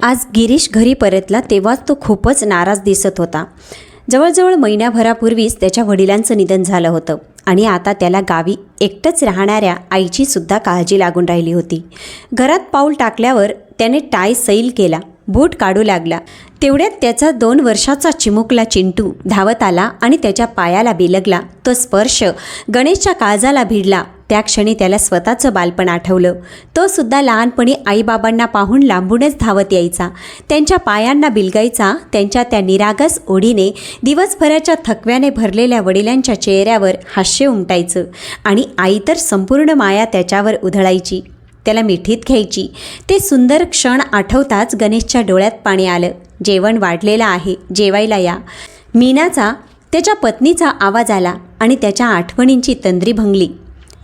आज गिरीश घरी परतला तेव्हाच तो खूपच नाराज दिसत होता. जवळजवळ महिन्याभरापूर्वीच त्याच्या वडिलांचं निधन झालं होतं आणि आता त्याला गावी एकटंच राहणाऱ्या आईची सुद्धा काळजी लागून राहिली होती. घरात पाऊल टाकल्यावर त्याने टाय सैल केला, बूट काढू लागला. तेवढ्यात त्याचा 2 वर्षाचा चिमुकला चिंटू धावत आला आणि त्याच्या पायाला बिलगला. तो स्पर्श गणेशच्या काळजाला भिडला. त्या क्षणी त्याला स्वतःचं बालपण आठवलं. तो सुद्धा लहानपणी आईबाबांना पाहून लांबूनच धावत यायचा, त्यांच्या पायांना बिलगायचा. त्यांच्या त्या निरागस ओढीने दिवसभराच्या थकव्याने भरलेल्या वडिलांच्या चेहऱ्यावर हास्य उमटायचं आणि आई तर संपूर्ण माया त्याच्यावर उधळायची, त्याला मिठीत घ्यायची. ते सुंदर क्षण आठवताच गणेशच्या डोळ्यात पाणी आलं. जेवण वाढलेलं आहे, जेवायला या. मीनाचा, त्याच्या पत्नीचा आवाज आला आणि त्याच्या आठवणींची तंद्री भंगली.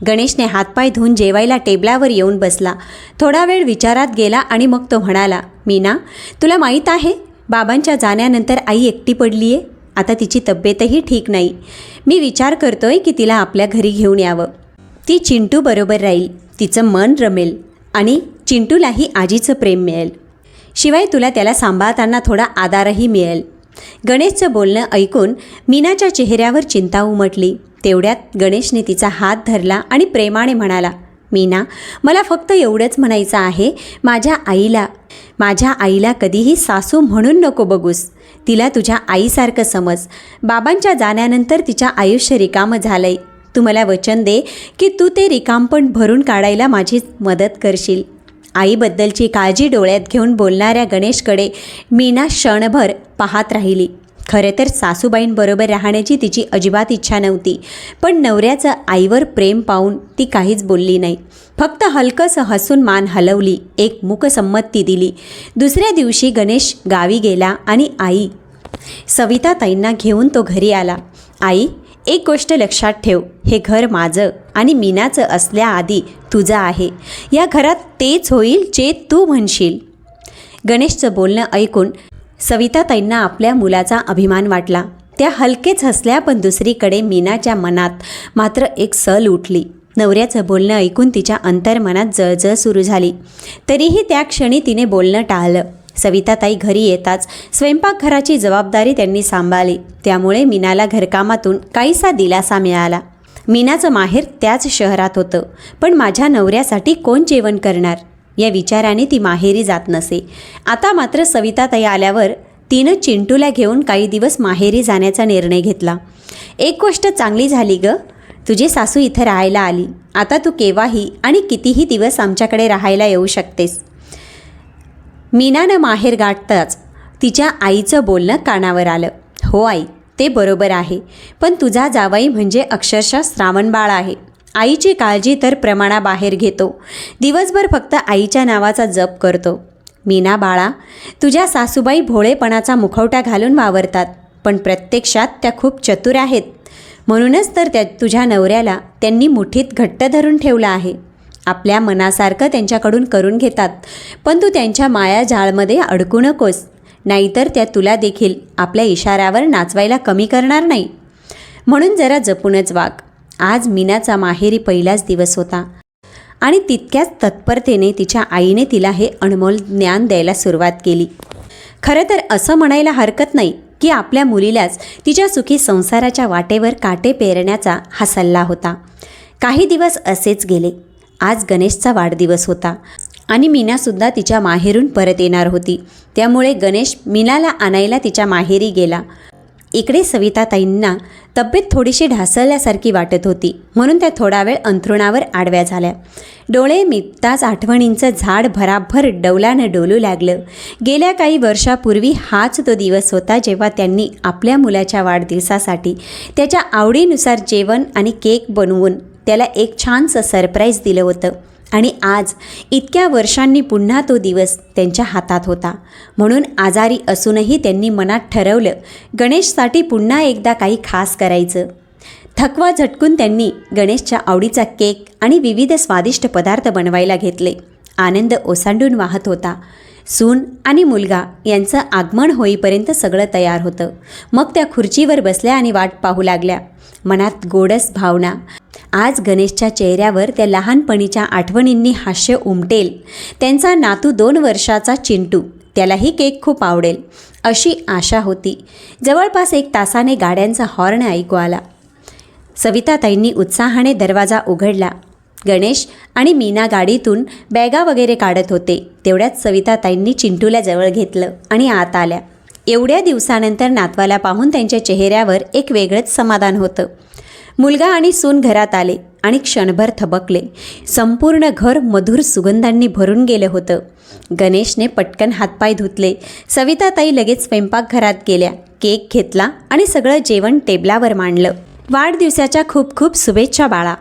गणेशने हातपाय धुवून जेवायला टेबलावर येऊन बसला. थोडा वेळ विचारात गेला आणि मग तो म्हणाला, मीना, तुला माहीत आहे, बाबांच्या जाण्यानंतर आई एकटी पडली आहे. आता तिची तब्येतही ठीक नाही. मी विचार करतोय की तिला आपल्या घरी घेऊन यावं. ती चिंटू बरोबर राहील, तिचं मन रमेल आणि चिंटूलाही आजीचं प्रेम मिळेल. शिवाय तुला त्याला सांभाळताना थोडा आधारही मिळेल. गणेशचं बोलणं ऐकून मीनाच्या चेहऱ्यावर चिंता उमटली. तेवढ्यात गणेशने तिचा हात धरला आणि प्रेमाने म्हणाला, मीना, मला फक्त एवढंच म्हणायचं आहे, माझ्या आईला कधीही सासू म्हणून नको बघूस. तिला तुझ्या आईसारखं समज. बाबांच्या जाण्यानंतर तिच्या आयुष्य रिकामं झालंय. तू मला वचन दे की तू ते रिकामपण भरून काढायला माझी मदत करशील. आईबद्दलची काळजी डोळ्यात घेऊन बोलणाऱ्या गणेशकडे मीना क्षणभर पाहत राहिली. खरं तर सासूबाईंबरोबर राहण्याची तिची अजिबात इच्छा नव्हती, पण नवऱ्याचं आईवर प्रेम पाहून ती काहीच बोलली नाही. फक्त हलकंसं हसून मान हलवली, एक मूकसंमती दिली. दुसऱ्या दिवशी गणेश गावी गेला आणि आई सविताताईंना घेऊन तो घरी आला. आई, एक गोष्ट लक्षात ठेव, हे घर माझं आणि मीनाचं असल्याआधी तुझं आहे. या घरात तेच होईल जे तू म्हणशील. गणेशचं बोलणं ऐकून सविताताईंना आपल्या मुलाचा अभिमान वाटला. त्या हलकेच हसल्या, पण दुसरीकडे मीनाच्या मनात मात्र एक सल उठली. नवऱ्याचं बोलणं ऐकून तिच्या अंतर्मनात जळजळ सुरू झाली. तरीही त्या क्षणी तिने बोलणं टाळलं. सविताताई घरी येताच स्वयंपाकघराची जबाबदारी त्यांनी सांभाळली. त्यामुळे मीनाला घरकामातून काहीसा दिलासा मिळाला. मीनाचं माहेर त्याच शहरात होतं, पण माझ्या नवऱ्यासाठी कोण जेवण करणार या विचाराने ती माहेरी जात नसे. आता मात्र सविताताई आल्यावर तिनं चिंटूला घेऊन काही दिवस माहेरी जाण्याचा निर्णय घेतला. एक गोष्ट चांगली झाली ग, तुझी सासू इथं राहायला आली. आता तू केव्हाही आणि कितीही दिवस आमच्याकडे राहायला येऊ शकतेस. मीनानं माहेर गाठताच तिच्या आईचं बोलणं कानावर आलं. हो आई, ते बरोबर आहे, पण तुझा जावई म्हणजे अक्षरशः श्रावणबाळ आहे. आईची काळजी तर प्रमाणाबाहेर घेतो. दिवसभर फक्त आईच्या नावाचा जप करतो. मीना बाळा, तुझ्या सासूबाई भोळेपणाचा मुखवटा घालून वावरतात, पण प्रत्यक्षात त्या खूप चतुर आहेत. म्हणूनच तर तुझ्या नवऱ्याला त्यांनी मुठीत घट्ट धरून ठेवलं आहे. आपल्या मनासारखं त्यांच्याकडून करून घेतात, पण तू त्यांच्या मायाजाळमध्ये अडकू नकोस, नाहीतर त्या तुला देखील आपल्या इशाऱ्यावर नाचवायला कमी करणार नाही. म्हणून जरा जपूनच वाग. आज मीनाचा माहेरी पहिलाच दिवस होता आणि तितक्याच तत्परतेने तिच्या आईने तिला हे अनमोल ज्ञान द्यायला सुरुवात केली. खरं तर असं म्हणायला हरकत नाही की आपल्या मुलीलाच तिच्या सुखी संसाराच्या वाटेवर काटे पेरण्याचा हा सल्ला होता. काही दिवस असेच गेले. आज गणेशचा वाढदिवस होता आणि मीनासुद्धा तिच्या माहेरून परत येणार होती. त्यामुळे गणेश मीनाला आणायला तिच्या माहेरी गेला. इकडे सविताताईंना तब्येत थोडीशी ढासळल्यासारखी वाटत होती, म्हणून त्या थोडा वेळ अंथरुणावर आडव्या झाल्या. डोळे मिटताच आठवणींचं झाड भराभर डौलानं डोलू लागलं. गेल्या काही वर्षापूर्वी हाच तो दिवस होता जेव्हा त्यांनी आपल्या मुलाच्या वाढदिवसासाठी त्याच्या आवडीनुसार जेवण आणि केक बनवून त्याला एक छानसं सरप्राईज दिलं होतं. आणि आज इतक्या वर्षांनी पुन्हा तो दिवस त्यांच्या हातात होता. म्हणून आजारी असूनही त्यांनी मनात ठरवलं, गणेशसाठी पुन्हा एकदा काही खास करायचं. थकवा झटकून त्यांनी गणेशच्या आवडीचा केक आणि विविध स्वादिष्ट पदार्थ बनवायला घेतले. आनंद ओसांडून वाहत होता. सून आणि मुलगा यांचं आगमन होईपर्यंत सगळं तयार होतं. मग त्या खुर्चीवर बसल्या आणि वाट पाहू लागल्या. मनात गोडस भावना. आज गणेशच्या चेहऱ्यावर त्या लहानपणीच्या आठवणींनी हास्य उमटेल. त्यांचा नातू 2 वर्षाचा चिंटू त्यालाही केक खूप आवडेल अशी आशा होती. जवळपास 1 तासाने गाड्यांचा हॉर्न ऐकू आला. सविताताईंनी उत्साहाने दरवाजा उघडला. गणेश आणि मीना गाडीतून बॅगा वगैरे काढत होते. तेवढ्यात सविताताईंनी चिंटूला जवळ घेतलं आणि आत आल्या. एवढ्या दिवसानंतर नातवाला पाहून त्यांच्या चेहऱ्यावर एक वेगळंच समाधान होतं. मुलगा आणि सून घरात आले आणि क्षणभर थबकले. संपूर्ण घर मधुर सुगंधांनी भरून गेलं होतं. गणेशने पटकन हातपाय धुतले. सविताताई लगेच स्वयंपाकघरात गेल्या. केक घेतला आणि सगळं जेवण टेबलावर मांडलं. वाढदिवसाच्या खूप खूप शुभेच्छा बाळा,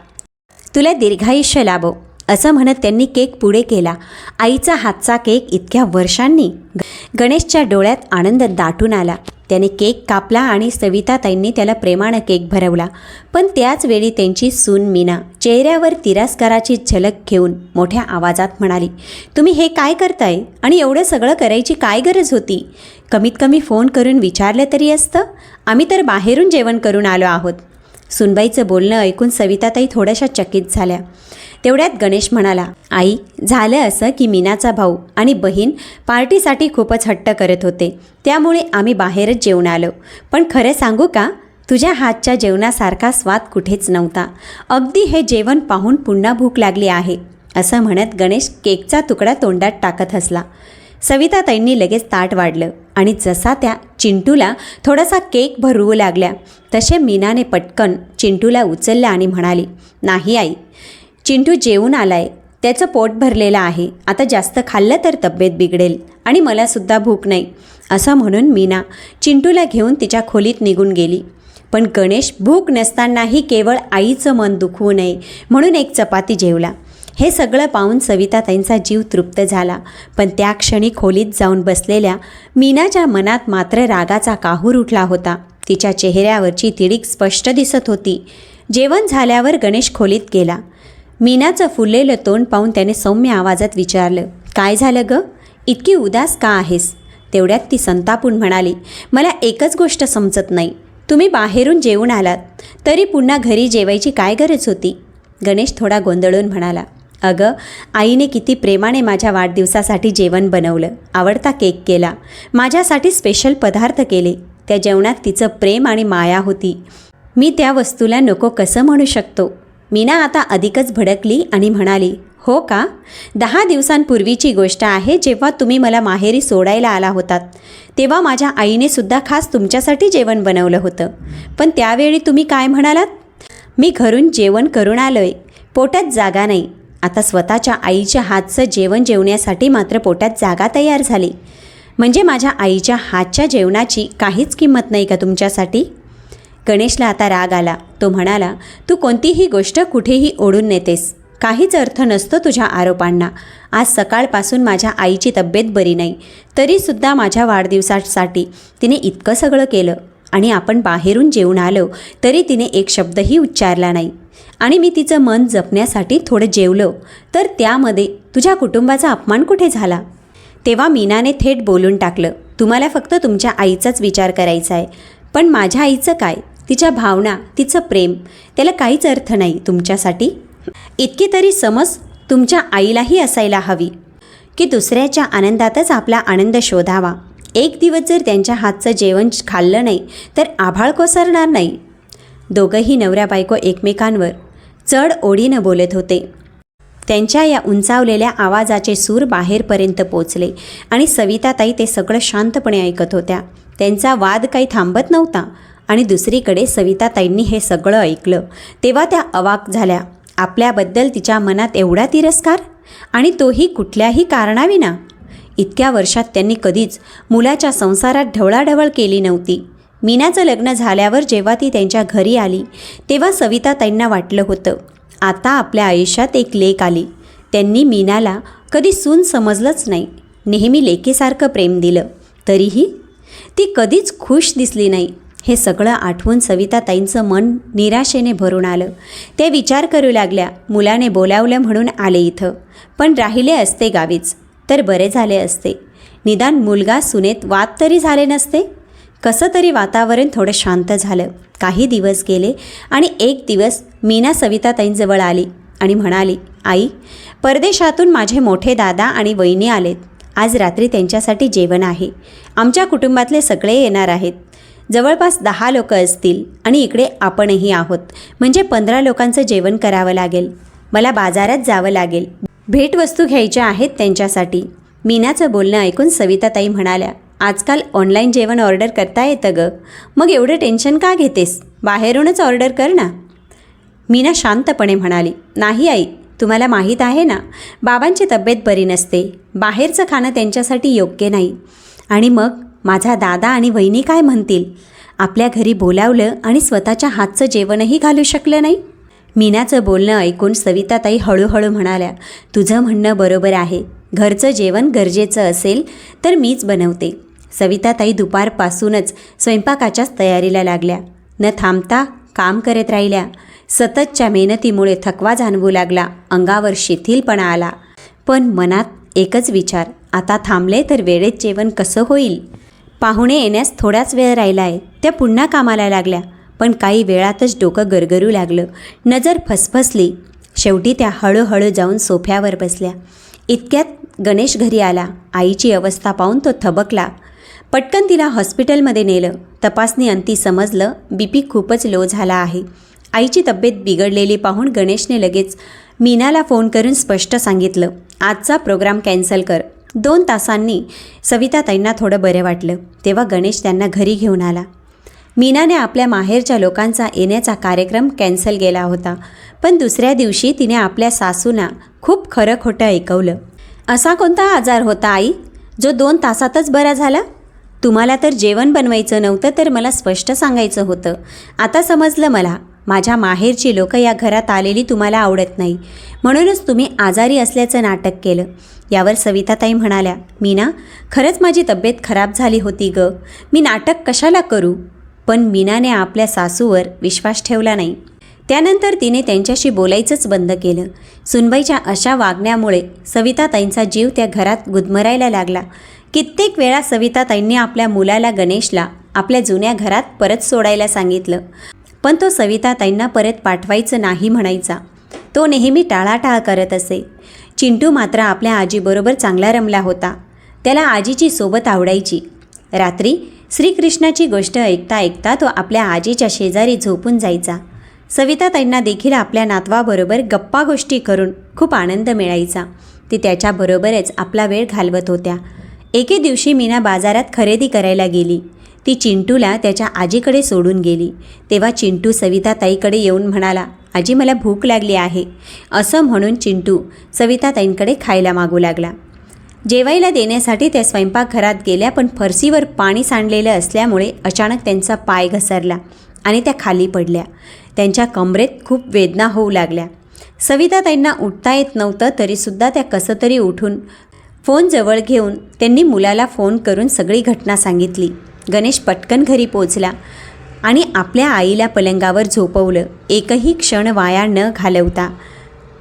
तुला दीर्घायुष्य लाभो, असं म्हणत त्यांनी केक पुढे केला. आईचा हातचा केक इतक्या वर्षांनी. गणेशच्या डोळ्यात आनंद दाटून आला. त्याने केक कापला आणि सविताताईंनी त्याला प्रेमानं केक भरवला. पण त्याच वेळी त्यांची सून मीना चेहऱ्यावर तिरस्काराची झलक घेऊन मोठ्या आवाजात म्हणाली, तुम्ही हे काय करताय आणि एवढं सगळं करायची काय गरज होती? कमीत कमी फोन करून विचारलं तरी असतं. आम्ही तर बाहेरून जेवण करून आलो आहोत. सुनबाईचं बोलणं ऐकून सविताताई थोड्याशा चकित झाल्या. तेवढ्यात गणेश म्हणाला, आई, झालं असं की मीनाचा भाऊ आणि बहीण पार्टीसाठी खूपच हट्ट करत होते, त्यामुळे आम्ही बाहेरच जेवून आलो. पण खरं सांगू का, तुझ्या हातच्या जेवणासारखा स्वाद कुठेच नव्हता. अगदी हे जेवण पाहून पुन्हा भूक लागली आहे, असं म्हणत गणेश केकचा तुकडा तोंडात टाकत हसला. सविताताईंनी लगेच ताट वाढलं आणि जसा त्या चिंटूला थोडासा केक भरवू लागल्या तसे मीनाने पटकन चिंटूला उचललं आणि म्हणाली, नाही आई, चिंटू जेवून आलाय, त्याचं पोट भरलेलं आहे. आता जास्त खाल्लं तर तब्येत बिघडेल आणि मलासुद्धा भूक नाही, असं म्हणून मीना चिंटूला घेऊन तिच्या खोलीत निघून गेली. पण गणेश भूक नसतानाही केवळ आईचं मन दुखवू नये म्हणून 1 चपाती जेवला. हे सगळं पाहून सविताताईंचा जीव तृप्त झाला. पण त्या क्षणी खोलीत जाऊन बसलेल्या मीनाच्या मनात मात्र रागाचा काहूर उठला होता. तिच्या चेहऱ्यावरची तिडीक स्पष्ट दिसत होती. जेवण झाल्यावर गणेश खोलीत गेला. मीनाचं फुललेलं तोंड पाहून त्याने सौम्य आवाजात विचारलं, काय झालं ग, इतकी उदास का आहेस? तेवढ्यात ती संतापून म्हणाली, मला एकच गोष्ट समजत नाही, तुम्ही बाहेरून जेवून आलात तरी पुन्हा घरी जेवायची काय गरज होती? गणेश थोडा गोंधळून म्हणाला, अगं, आईने किती प्रेमाने माझ्या वाढदिवसासाठी जेवण बनवलं, आवडता केक केला, माझ्यासाठी स्पेशल पदार्थ केले. त्या जेवणात तिचं प्रेम आणि माया होती. मी त्या वस्तूला नको कसं म्हणू शकतो? मीना आता अधिकच भडकली आणि म्हणाली, हो का? 10 दिवसांपूर्वीची गोष्ट आहे, जेव्हा तुम्ही मला माहेरी सोडायला आला होतात तेव्हा माझ्या आईने सुद्धा खास तुमच्यासाठी जेवण बनवलं होतं. पण त्यावेळी तुम्ही काय म्हणालात? मी घरून जेवण करून आलोय, पोटात जागा नाही. आता स्वतःच्या आईच्या हातचं जेवण जेवण्यासाठी मात्र पोटात जागा तयार झाली. म्हणजे माझ्या आईच्या हातच्या जेवणाची काहीच किंमत नाही का तुमच्यासाठी? गणेशला आता राग आला. तो म्हणाला, तू कोणतीही गोष्ट कुठेही ओढून नेतेस, काहीच अर्थ नसतो तुझ्या आरोपांना. आज सकाळपासून माझ्या आईची तब्येत बरी नाही, तरीसुद्धा माझ्या वाढदिवसासाठी तिने इतकं सगळं केलं आणि आपण बाहेरून जेवून आलो तरी तिने एक शब्दही उच्चारला नाही. आणि मी तिचं मन जपण्यासाठी थोडं जेवलो तर त्यामध्ये तुझ्या कुटुंबाचा अपमान कुठे झाला? तेव्हा मीनाने थेट बोलून टाकलं, तुम्हाला फक्त तुमच्या आईचाच विचार करायचा आहे, पण माझ्या आईचं काय? तिच्या भावना, तिचं प्रेम, त्याला काहीच अर्थ नाही तुमच्यासाठी. इतकी तरी समज तुमच्या आईलाही असायला हवी की दुसऱ्याच्या आनंदातच आपला आनंद शोधावा. एक दिवस जर त्यांच्या हातचं जेवण खाल्लं नाही तर आभाळ कोसळणार नाही. दोघंही नवरा बायको एकमेकांवर चढ ओढीनं बोलत होते. त्यांच्या या उंचावलेल्या आवाजाचे सूर बाहेरपर्यंत पोचले आणि सविताताई ते सगळं शांतपणे ऐकत होत्या. त्यांचा वाद काही थांबत नव्हता. आणि दुसरीकडे सविताताईंनी हे सगळं ऐकलं तेव्हा त्या अवाक झाल्या. आपल्याबद्दल तिच्या मनात एवढा तिरस्कार, आणि तोही कुठल्याही कारणाविना. इतक्या वर्षात त्यांनी कधीच मुलाच्या संसारात ढवळाढवळ केली नव्हती. मीनाचं लग्न झाल्यावर जेव्हा ती त्यांच्या घरी आली तेव्हा सविताताईंना वाटलं होतं, आता आपल्या आयुष्यात एक लेक आली. त्यांनी मीनाला कधी सून समजलंच नाही, नेहमी लेकीसारखं प्रेम दिलं, तरीही ती कधीच खुश दिसली नाही. हे सगळं आठवून सविताताईंचं मन निराशेने भरून आलं. ते विचार करू लागल्या, मुलाने बोलावलं म्हणून आले इथं, पण राहिले असते गावीच तर बरे झाले असते. निदान मुलगा सुनेत वाद तरी झाले नसते. कसं तरी वातावरण थोडं शांत झालं. काही दिवस गेले आणि एक दिवस मीना सविताताईंजवळ आली आणि म्हणाली, आई, परदेशातून माझे मोठे दादा आणि वहिनी आलेत. आज रात्री त्यांच्यासाठी जेवण आहे. आमच्या कुटुंबातले सगळे येणार आहेत. जवळपास 10 लोक असतील आणि इकडे आपणही आहोत. म्हणजे 15 लोकांचं जेवण करावं लागेल. मला बाजारात जावं लागेल. भेटवस्तू घ्यायच्या आहेत त्यांच्यासाठी. मीनाचं बोलणं ऐकून सविताताई म्हणाल्या, आजकाल ऑनलाईन जेवण ऑर्डर करता येतं गं. मग एवढं टेन्शन का घेतेस? बाहेरूनच ऑर्डर कर ना. मीना शांतपणे म्हणाली, नाही आई, तुम्हाला माहीत आहे ना, बाबांची तब्येत बरी नसते. बाहेरचं खाणं त्यांच्यासाठी योग्य नाही. आणि मग माझा दादा आणि वहिनी काय म्हणतील? आपल्या घरी बोलावलं आणि स्वतःच्या हातचं जेवणही घालू शकलं नाही. मीनाचं बोलणं ऐकून सविताताई हळूहळू म्हणाल्या, तुझं म्हणणं बरोबर आहे. घरचं जेवण गरजेचं असेल तर मीच बनवते. सविताताई दुपारपासूनच स्वयंपाकाच्याच तयारीला लागल्या. न थांबता काम करत राहिल्या. सततच्या मेहनतीमुळे थकवा जाणवू लागला. अंगावर शिथिलपणा आला. पण मनात एकच विचार, आता थांबले तर वेळेत जेवण कसं होईल? पाहुणे येण्यास थोडाच वेळ राहिला आहे. त्या पुन्हा कामाला लागल्या. पण काही वेळातच डोकं गरगरू लागलं. नजर फसफसली. शेवटी त्या हळूहळू जाऊन सोफ्यावर बसल्या. इतक्यात गणेश घरी आला. आईची अवस्था पाहून तो थबकला. पटकन तिला हॉस्पिटलमध्ये नेलं. तपासणी अंती समजलं, BP खूपच लो झाला आहे. आईची तब्येत बिघडलेली पाहून गणेशने लगेच मीनाला फोन करून स्पष्ट सांगितलं, आजचा प्रोग्राम कॅन्सल कर. 2 तासांनी सविताताईंना थोडं बरं वाटलं. तेव्हा गणेश त्यांना घरी घेऊन आला. मीनाने आपल्या माहेरच्या लोकांचा येण्याचा कार्यक्रम कॅन्सल केला होता. पण दुसऱ्या दिवशी तिने आपल्या सासूंना खूप खरं खोटं ऐकवलं. असा कोणता आजार होता आई, जो 2 तासातच बरा झाला? तुम्हाला तर जेवण बनवायचं नव्हतं तर मला स्पष्ट सांगायचं होतं. आता समजलं मला. माझ्या माहेरची लोकं या घरात आलेली तुम्हाला आवडत नाही, म्हणूनच तुम्ही आजारी असल्याचं नाटक केलं. यावर सविताताई म्हणाल्या, मीना, खरंच माझी तब्येत खराब झाली होती गं. मी नाटक कशाला करू? पण मीनाने आपल्या सासूवर विश्वास ठेवला नाही. त्यानंतर तिने त्यांच्याशी बोलायचंच बंद केलं. सुनबाईच्या अशा वागण्यामुळे सविताताईंचा जीव त्या घरात गुदमरायला लागला. कित्येक वेळा सविताताईंनी आपल्या मुलाला गणेशला आपल्या जुन्या घरात परत सोडायला सांगितलं. पण तो सविताताईंना परत पाठवायचं नाही म्हणायचा. तो नेहमी टाळाटाळ करत असे. चिंटू मात्र आपल्या आजीबरोबर चांगला रमला होता. त्याला आजीची सोबत आवडायची. रात्री श्रीकृष्णाची गोष्ट ऐकता ऐकता तो आपल्या आजीच्या शेजारी झोपून जायचा. सविताताईंना देखील आपल्या नातवाबरोबर गप्पा गोष्टी करून खूप आनंद मिळायचा. ती त्याच्याबरोबरच आपला वेळ घालवत होत्या. एके दिवशी मीना बाजारात खरेदी करायला गेली. ती चिंटूला त्याच्या आजीकडे सोडून गेली. तेव्हा चिंटू सविताताईकडे येऊन म्हणाला, आजी, मला भूक लागली आहे. असं म्हणून चिंटू सविताताईंकडे खायला मागू लागला. जेवायला देण्यासाठी त्या स्वयंपाकघरात गेल्या, पण फरशीवर पाणी सांडलेलं असल्यामुळे अचानक त्यांचा पाय घसरला आणि त्या खाली पडल्या. त्यांच्या कमरेत खूप वेदना होऊ लागल्या. सविताताईंना उठता येत नव्हतं, तरीसुद्धा त्या कसं तरी उठून फोन जवळ घेऊन त्यांनी मुलाला फोन करून सगळी घटना सांगितली. गणेश पटकन घरी पोचला आणि आपल्या आईला पलंगावर झोपवलं. एकही क्षण वाया न घालवता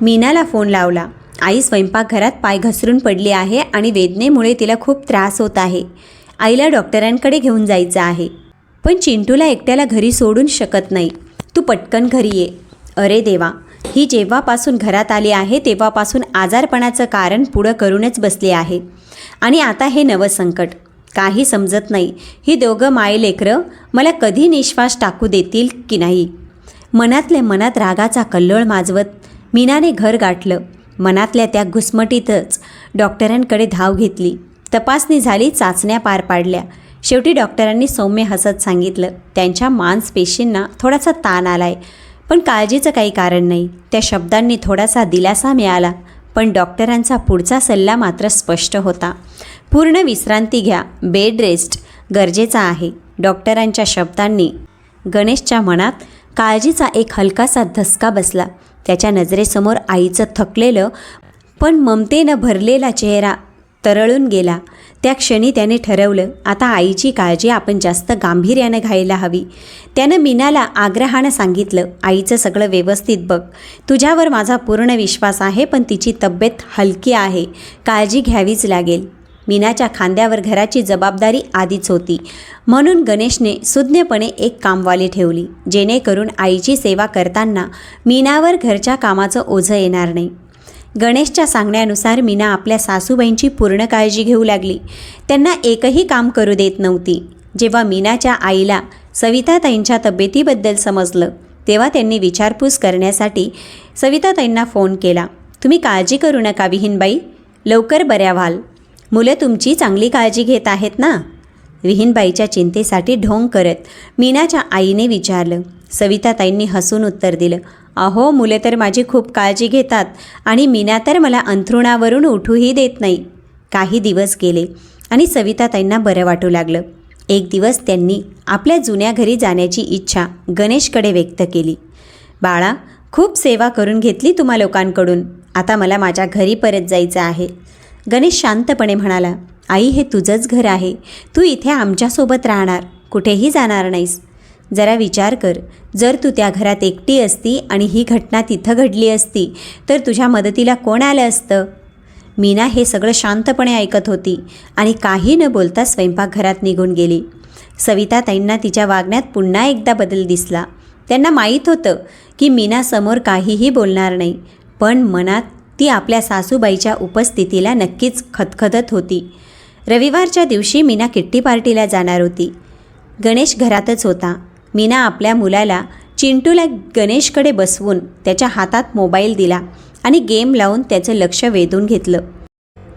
मीनाला फोन लावला. आई, स्वयंपाकघरात पाय घसरून पडली आहे आणि वेदनेमुळे तिला खूप त्रास होत आहे. आईला डॉक्टरांकडे घेऊन जायचं आहे, पण चिंटूला एकट्याला घरी सोडून शकत नाही. तू पटकन घरी ये. अरे देवा, ही जेव्हापासून घरात आली आहे तेव्हापासून आजारपणाचं कारण पुढं करूनच बसली आहे. आणि आता हे नवं संकट. काही समजत नाही. ही दोघं मायलेकरं मला कधी निश्वास टाकू देतील की नाही. मनातल्या मनात रागाचा कल्लोळ माजवत मीनाने घर गाठलं. मनातल्या त्या घुसमटीतच डॉक्टरांकडे धाव घेतली. तपासणी झाली, चाचण्या पार पाडल्या. शेवटी डॉक्टरांनी सौम्य हसत सांगितलं, त्यांच्या मांसपेशींना थोडासा ताण आलाय, पण काळजीचं काही कारण नाही. त्या शब्दांनी थोडासा दिलासा मिळाला. पण डॉक्टरांचा पुढचा सल्ला मात्र स्पष्ट होता. पूर्ण विश्रांती घ्या. बेड रेस्ट गरजेचा आहे. डॉक्टरांच्या शब्दांनी गणेशच्या मनात काळजीचा एक हलकासा धसका बसला. त्याच्या नजरेसमोर आईचं थकलेलं पण ममतेनं भरलेला चेहरा तरळून गेला. त्या क्षणी त्याने ठरवलं, आता आईची काळजी आपण जास्त गांभीर्यानं घ्यायला हवी. त्यानं मीनाला आग्रहानं सांगितलं, आईचं सगळं व्यवस्थित बघ. तुझ्यावर माझा पूर्ण विश्वास आहे, पण तिची तब्येत हलकी आहे. काळजी घ्यावीच लागेल. मीनाच्या खांद्यावर घराची जबाबदारी आधीच होती, म्हणून गणेशने सुज्ञपणे एक कामवाली ठेवली, जेणेकरून आईची सेवा करताना मीनावर घरच्या कामाचं ओझं येणार नाही. गणेशच्या सांगण्यानुसार मीना आपल्या सासूबाईंची पूर्ण काळजी घेऊ लागली. त्यांना एकही काम करू देत नव्हती. जेव्हा मीनाच्या आईला सविताताईंच्या तब्येतीबद्दल समजलं तेव्हा त्यांनी विचारपूस करण्यासाठी सविताताईंना फोन केला. तुम्ही काळजी करू नका विहीनबाई, लवकर बऱ्या व्हाल. मुलं तुमची चांगली काळजी घेत आहेत ना? विहीनबाईच्या चिंतेसाठी ढोंग करत मीनाच्या आईने विचारलं. सविताताईंनी हसून उत्तर दिलं, अहो मुले तर माझी खूप काळजी घेतात आणि मीना तर मला अंथरुणावरून उठूही देत नाही. काही दिवस गेले आणि सविताताईंना बरं वाटू लागलं. एक दिवस त्यांनी आपल्या जुन्या घरी जाण्याची इच्छा गणेशकडे व्यक्त केली. बाळा, खूप सेवा करून घेतली तुम्हा लोकांकडून, आता मला माझ्या घरी परत जायचं आहे. गणेश शांतपणे म्हणाला, आई हे तुझंच घर आहे, तू इथे आमच्यासोबत राहणार, कुठेही जाणार नाहीस. जरा विचार कर, जर तू त्या घरात एकटी असती आणि ही घटना तिथं घडली असती तर तुझ्या मदतीला कोण आलं असतं? मीना हे सगळं शांतपणे ऐकत होती आणि काही न बोलता स्वयंपाकघरात निघून गेली. सविताताईंना तिच्या वागण्यात पुन्हा एकदा बदल दिसला. त्यांना माहीत होतं की मीना समोर काहीही बोलणार नाही, पण मनात ती आपल्या सासूबाईच्या उपस्थितीला नक्कीच खदखदत होती. रविवारच्या दिवशी मीना किट्टी पार्टीला जाणार होती. गणेश घरातच होता. मीना आपल्या मुलाला चिंटूला गणेशकडे बसवून त्याच्या हातात मोबाईल दिला आणि गेम लावून त्याचं लक्ष वेधून घेतलं.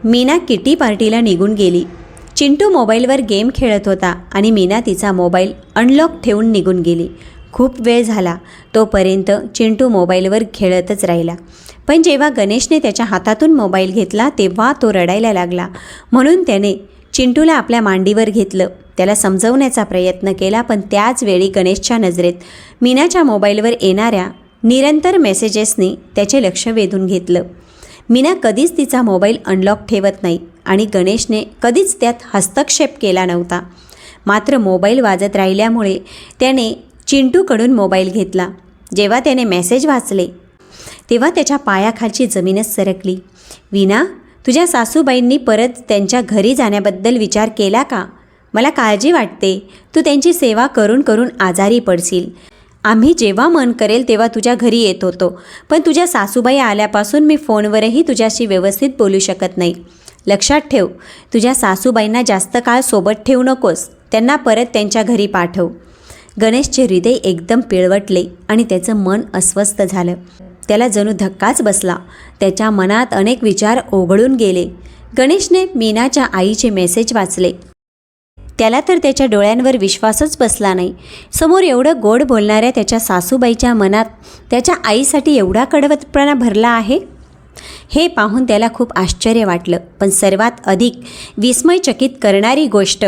मीना किटी पार्टीला निघून गेली. चिंटू मोबाईलवर गेम खेळत होता आणि मीना तिचा मोबाईल अनलॉक ठेवून निघून गेली. खूप वेळ झाला तोपर्यंत चिंटू मोबाईलवर खेळतच राहिला. पण जेव्हा गणेशने त्याच्या हातातून मोबाईल घेतला तेव्हा तो रडायला लागला. म्हणून त्याने चिंटूला आपल्या मांडीवर घेतलं. त्याला समजवण्याचा प्रयत्न केला, पण त्याच वेळी गणेशच्या नजरेत मीनाच्या मोबाईलवर येणाऱ्या निरंतर मेसेजेसनी त्याचे लक्ष वेधून घेतलं. मीना कधीच तिचा मोबाईल अनलॉक ठेवत नाही आणि गणेशने कधीच त्यात हस्तक्षेप केला नव्हता. मात्र मोबाईल वाजत राहिल्यामुळे त्याने चिंटूकडून मोबाईल घेतला. जेव्हा त्याने मेसेज वाचले तेव्हा त्याच्या पायाखालची जमीनच सरकली. वीणा, तुझ्या सासूबाईंनी परत त्यांच्या घरी जाण्याबद्दल विचार केला का? मला काळजी वाटते, तू त्यांची सेवा करून करून आजारी पडशील. आम्ही जेव्हा मन करेल तेव्हा तुझ्या घरी येत होतो, पण तुझ्या सासूबाई आल्यापासून मी फोनवरही तुझ्याशी व्यवस्थित बोलू शकत नाही. लक्षात ठेव, तुझ्या सासूबाईंना जास्त काळ सोबत ठेवू नकोस, त्यांना परत त्यांच्या घरी पाठव. गणेशचे हृदय एकदम पिळवटले आणि त्याचं मन अस्वस्थ झालं. त्याला जणू धक्काच बसला. त्याच्या मनात अनेक विचार ओघळून गेले. गणेशने मीनाच्या आईचे मेसेज वाचले. त्याला तर त्याच्या डोळ्यांवर विश्वासच बसला नाही. समोर एवढं गोड बोलणाऱ्या त्याच्या सासूबाईच्या मनात त्याच्या आईसाठी एवढा कडवटपणा भरला आहे. हे पाहून त्याला खूप आश्चर्य वाटलं. पण सर्वात अधिक विस्मयचकित करणारी गोष्ट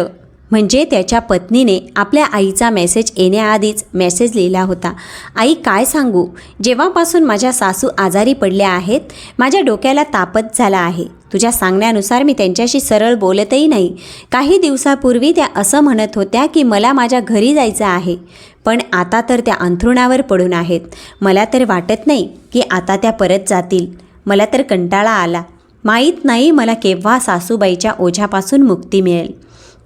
म्हणजे त्याच्या पत्नीने आपल्या आईचा मेसेज येण्याआधीच मेसेज लिहिला होता. आई, काय सांगू, जेव्हापासून माझ्या सासू आजारी पडल्या आहेत माझ्या डोक्याला तापच झाला आहे. तुझ्या सांगण्यानुसार मी त्यांच्याशी सरळ बोलतही नाही. काही दिवसापूर्वी त्या असं म्हणत होत्या की मला माझ्या घरी जायचं आहे, पण आता तर त्या अंथरुणावर पडून आहेत. मला तर वाटत नाही की आता त्या परत जातील. मला तर कंटाळा आला. माहीत नाही मला केव्हा सासूबाईच्या ओझ्यापासून मुक्ती मिळेल.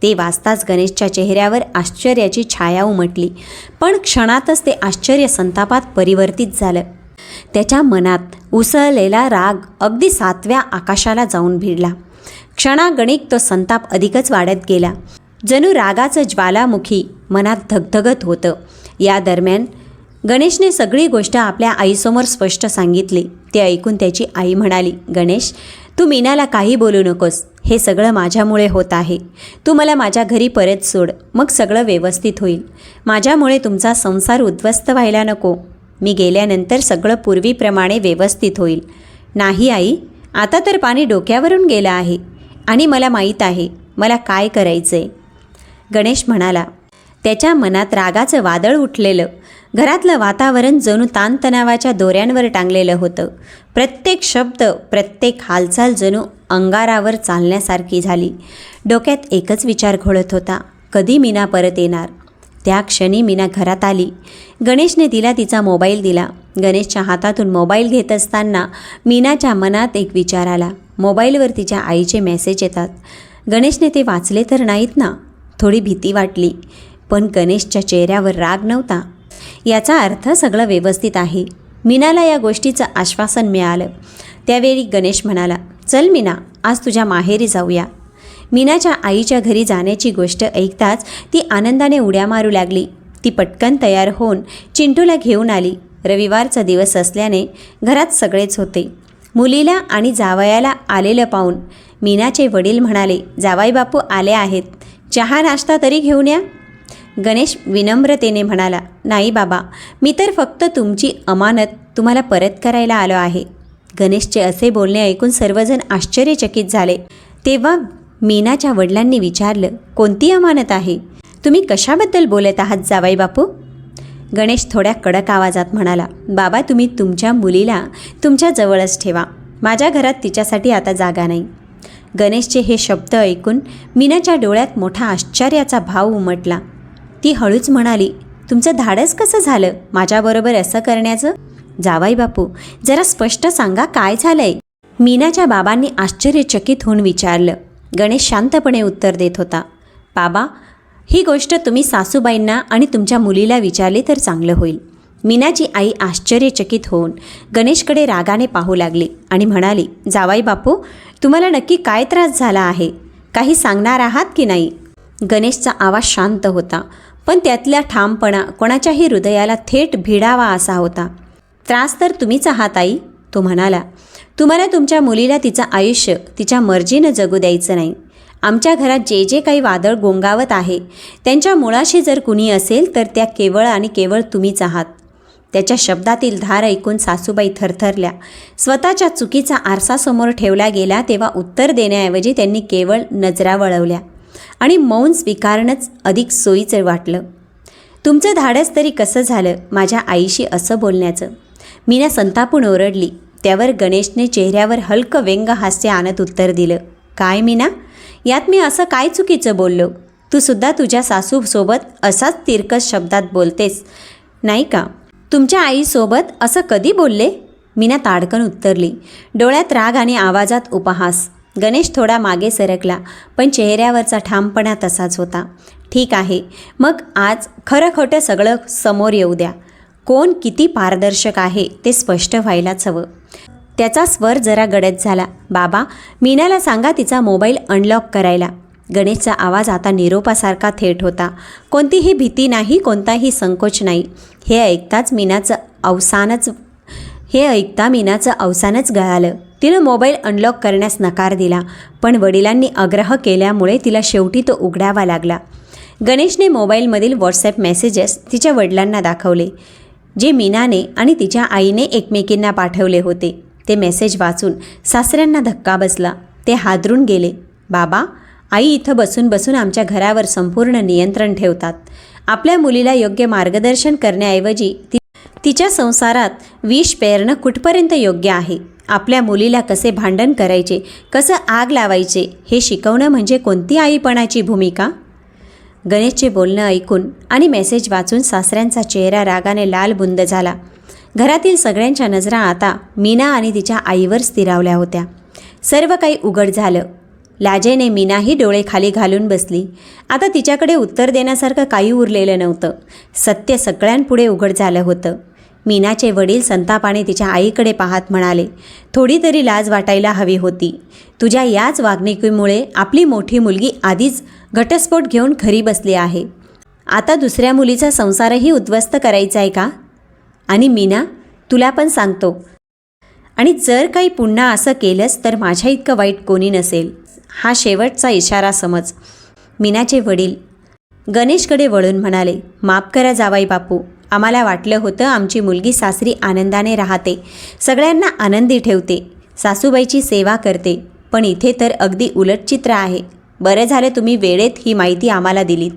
ते वाचताच गणेशच्या चेहऱ्यावर आश्चर्याची छाया उमटली, पण क्षणातच ते आश्चर्य संतापात परिवर्तित झालं. त्याच्या मनात उसळलेला राग अगदी 7व्या आकाशाला जाऊन भिडला. क्षणागणिक तो संताप अधिकच वाढत गेला. जणू रागाचं ज्वालामुखी मनात धगधगत होतं. या दरम्यान गणेशने सगळी गोष्ट आपल्या आईसमोर स्पष्ट सांगितली. ते ऐकून त्याची आई म्हणाली, गणेश, तू मीनाला काही बोलू नकोस. हे सगळं माझ्यामुळे होत आहे. तू मला माझ्या घरी परत सोड, मग सगळं व्यवस्थित होईल. माझ्यामुळे तुमचा संसार उद्ध्वस्त व्हायला नको. मी गेल्यानंतर सगळं पूर्वीप्रमाणे व्यवस्थित होईल. नाही आई, आता तर पाणी डोक्यावरून गेलं आहे आणि मला माहीत आहे मला काय करायचं आहे. गणेश म्हणाला. त्याच्या मनात रागाचं वादळ उठलेलं. घरातलं वातावरण जणू ताणतणावाच्या दोऱ्यांवर टांगलेलं होतं. प्रत्येक शब्द, प्रत्येक हालचाल जणू अंगारावर चालण्यासारखी झाली. डोक्यात एकच विचार घोळत होता, कधी मीना परत येणार. त्या क्षणी मीना घरात आली. गणेशने तिला तिचा मोबाईल दिला. गणेशच्या हातातून मोबाईल घेत असताना मीनाच्या मनात एक विचार आला. मोबाईलवर तिच्या आईचे मेसेज येतात. गणेशने ते वाचले तर नाहीत ना? थोडी भीती वाटली, पण गणेशच्या चेहऱ्यावर राग नव्हता. याचा अर्थ सगळं व्यवस्थित आहे. मीनाला या गोष्टीचं आश्वासन मिळालं. त्यावेळी गणेश म्हणाला, चल मीना, आज तुझ्या माहेरी जाऊया. मीनाच्या आईच्या घरी जाण्याची गोष्ट ऐकताच ती आनंदाने उड्या मारू लागली. ती पटकन तयार होऊन चिंटूला घेऊन आली. रविवारचा दिवस असल्याने घरात सगळेच होते. मुलीला आणि जावयाला आलेलं पाहून मीनाचे वडील म्हणाले, जावाई बापू आले आहेत, चहा नाश्ता तरी घेऊन या. गणेश विनम्रतेने म्हणाला, नाही बाबा, मी तर फक्त तुमची अमानत तुम्हाला परत करायला आलो आहे. गणेशचे असे बोलणे ऐकून सर्वजण आश्चर्यचकित झाले. तेव्हा मीनाच्या वडिलांनी विचारलं, कोणती अमानत आहे? तुम्ही कशाबद्दल बोलत आहात जावाई बापू? गणेश थोड्या कडक आवाजात म्हणाला, बाबा, तुम्ही तुमच्या मुलीला तुमच्या जवळच ठेवा. माझ्या घरात तिच्यासाठी आता जागा नाही. गणेशचे हे शब्द ऐकून मीनाच्या डोळ्यात मोठा आश्चर्याचा भाव उमटला. ती हळूच म्हणाली, तुमचं धाडस कसं झालं माझ्याबरोबर असं करण्याचं? जावाई बापू, जरा स्पष्ट सांगा, काय झालंय? मीनाच्या बाबांनी आश्चर्यचकित होऊन विचारलं. गणेश शांतपणे उत्तर देत होता, बाबा, ही गोष्ट तुम्ही सासूबाईंना आणि तुमच्या मुलीला विचारली तर चांगलं होईल. मीनाची आई आश्चर्यचकित होऊन गणेशकडे रागाने पाहू लागली आणि म्हणाली, जावाई बापू, तुम्हाला नक्की काय त्रास झाला आहे? काही सांगणार आहात की नाही? गणेशचा आवाज शांत होता, पण त्यातला ठामपणा कोणाच्याही हृदयाला थेट भिडावा असा होता. त्रास तर तुम्हीच आहात आई, तो म्हणाला. तुम्हाला तुमच्या मुलीला तिचं आयुष्य तिच्या मर्जीनं जगू द्यायचं नाही. आमच्या घरात जे जे काही वादळ गोंगावत आहे त्यांच्या मुळाशी जर कुणी असेल तर त्या केवळ आणि केवळ तुम्हीच आहात. त्याच्या शब्दातील धार ऐकून सासूबाई थरथरल्या. स्वतःच्या चुकीचा आरसा समोर ठेवला गेला तेव्हा उत्तर देण्याऐवजी त्यांनी केवळ नजरा वळवल्या आणि मौन स्वीकारणंच अधिक सोयीचं वाटलं. तुमचं धाडस तरी कसं झालं माझ्या आईशी असं बोलण्याचं? मीना संतापून ओरडली. त्यावर गणेशने चेहऱ्यावर हलकं व्यंग हास्य आणत उत्तर दिलं, काय मीना, यात मी असं काय चुकीचं बोललो? तू सुद्धा तुझ्या सासूसोबत असाच तिरकस शब्दात बोलतेस नाही का? तुमच्या आईसोबत असं कधी बोलले? मीना ताडकन उत्तरली, डोळ्यात राग आणि आवाजात उपहास. गणेश थोडा मागे सरकला, पण चेहऱ्यावरचा ठामपणा तसाच होता. ठीक आहे, मग आज खरं खोटं सगळं समोर येऊ द्या. कोण किती पारदर्शक आहे ते स्पष्ट व्हायलाच हवं. त्याचा स्वर जरा गडद झाला. बाबा, मीनाला सांगा तिचा मोबाईल अनलॉक करायला. गणेशचा आवाज आता निरोपासारखा थेट होता. कोणतीही भीती नाही, कोणताही संकोच नाही. हे ऐकता मीनाचं अवसानच गळालं. तिनं मोबाईल अनलॉक करण्यास नकार दिला, पण वडिलांनी आग्रह केल्यामुळे तिला शेवटी तो उघडावा लागला. गणेशने मोबाईलमधील व्हॉट्सॲप मेसेजेस तिच्या वडिलांना दाखवले, जे मीनाने आणि तिच्या आईने एकमेकींना पाठवले होते. ते मेसेज वाचून सासऱ्यांना धक्का बसला. ते हादरून गेले. बाबा, आई इथं बसून बसून आमच्या घरावर संपूर्ण नियंत्रण ठेवतात. आपल्या मुलीला योग्य मार्गदर्शन करण्याऐवजी तिच्या संसारात विष पेरणं कुठपर्यंत योग्य आहे? आपल्या मुलीला कसे भांडण करायचे, कसं आग लावायचे हे शिकवणं म्हणजे कोणती आईपणाची भूमिका? गणेशचे बोलणं ऐकून आणि मेसेज वाचून सासऱ्यांचा चेहरा रागाने लालबुंद झाला. घरातील सगळ्यांच्या नजरा आता मीना आणि तिच्या आईवर स्थिरावल्या होत्या. सर्व काही उघड झालं. लाजेने मीनाही डोळे खाली घालून बसली. आता तिच्याकडे उत्तर देण्यासारखं काही उरलेलं नव्हतं. सत्य सगळ्यांपुढे उघड झालं होतं. मीनाचे वडील संतापाने तिच्या आईकडे पाहत म्हणाले, थोडी तरी लाज वाटायला हवी होती. तुझ्या याच वागणुकीमुळे आपली मोठी मुलगी आधीच घटस्फोट घेऊन घरी बसली आहे. आता दुसऱ्या मुलीचा संसारही उद्ध्वस्त करायचा आहे का? आणि मीना, तुला पण सांगतो, आणि जर काही पुन्हा असं केलंस तर माझ्या इतकं वाईट कोणी नसेल. हा शेवटचा इशारा समज. मीनाचे वडील गणेशकडे वळून म्हणाले, माफ करा जावाई बापू, आम्हाला वाटलं होतं आमची मुलगी सासरी आनंदाने राहते, सगळ्यांना आनंदी ठेवते, सासूबाईची सेवा करते, पण इथे तर अगदी उलट चित्र आहे. बरं झालं तुम्ही वेळेत ही माहिती आम्हाला दिलीत.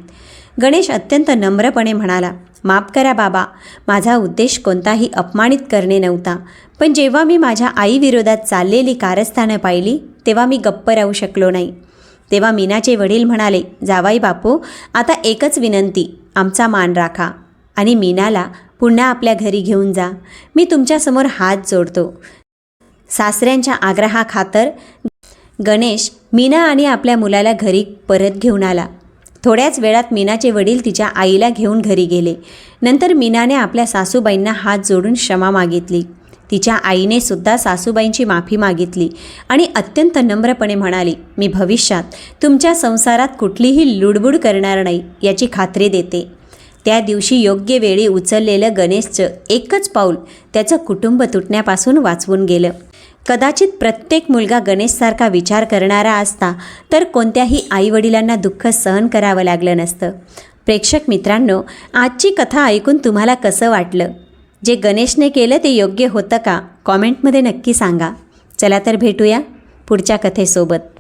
गणेश अत्यंत नम्रपणे म्हणाला, माफ करा बाबा, माझा उद्देश कोणताही अपमानित करणे नव्हता, पण जेव्हा मी माझ्या आईविरोधात चाललेली कारस्थानं पाहिली तेव्हा मी गप्प राहू शकलो नाही. तेव्हा मीनाचे वडील म्हणाले, जावाई बापू, आता एकच विनंती, आमचा मान राखा आणि मीनाला पुन्हा आपल्या घरी घेऊन जा. मी तुमच्यासमोर हात जोडतो. सासऱ्यांच्या आग्रहाखातर गणेश मीना आणि आपल्या मुलाला घरी परत घेऊन आला. थोड्याच वेळात मीनाचे वडील तिच्या आईला घेऊन घरी गेले. नंतर मीनाने आपल्या सासूबाईंना हात जोडून क्षमा मागितली. तिच्या आईने सुद्धा सासूबाईंची माफी मागितली आणि अत्यंत नम्रपणे म्हणाली, मी भविष्यात तुमच्या संसारात कुठलीही लुडबुड करणार नाही याची खात्री देते. त्या दिवशी योग्य वेळी उचललेलं गणेशचं एकच पाऊल त्याचं कुटुंब तुटण्यापासून वाचवून गेलं. कदाचित प्रत्येक मुलगा गणेशसारखा विचार करणारा असता तर कोणत्याही आईवडिलांना दुःख सहन करावं लागलं नसतं. प्रेक्षक मित्रांनो, आजची कथा ऐकून तुम्हाला कसं वाटलं? जे गणेशने केलं ते योग्य होतं का? कॉमेंटमध्ये नक्की सांगा. चला तर भेटूया पुढच्या कथेसोबत.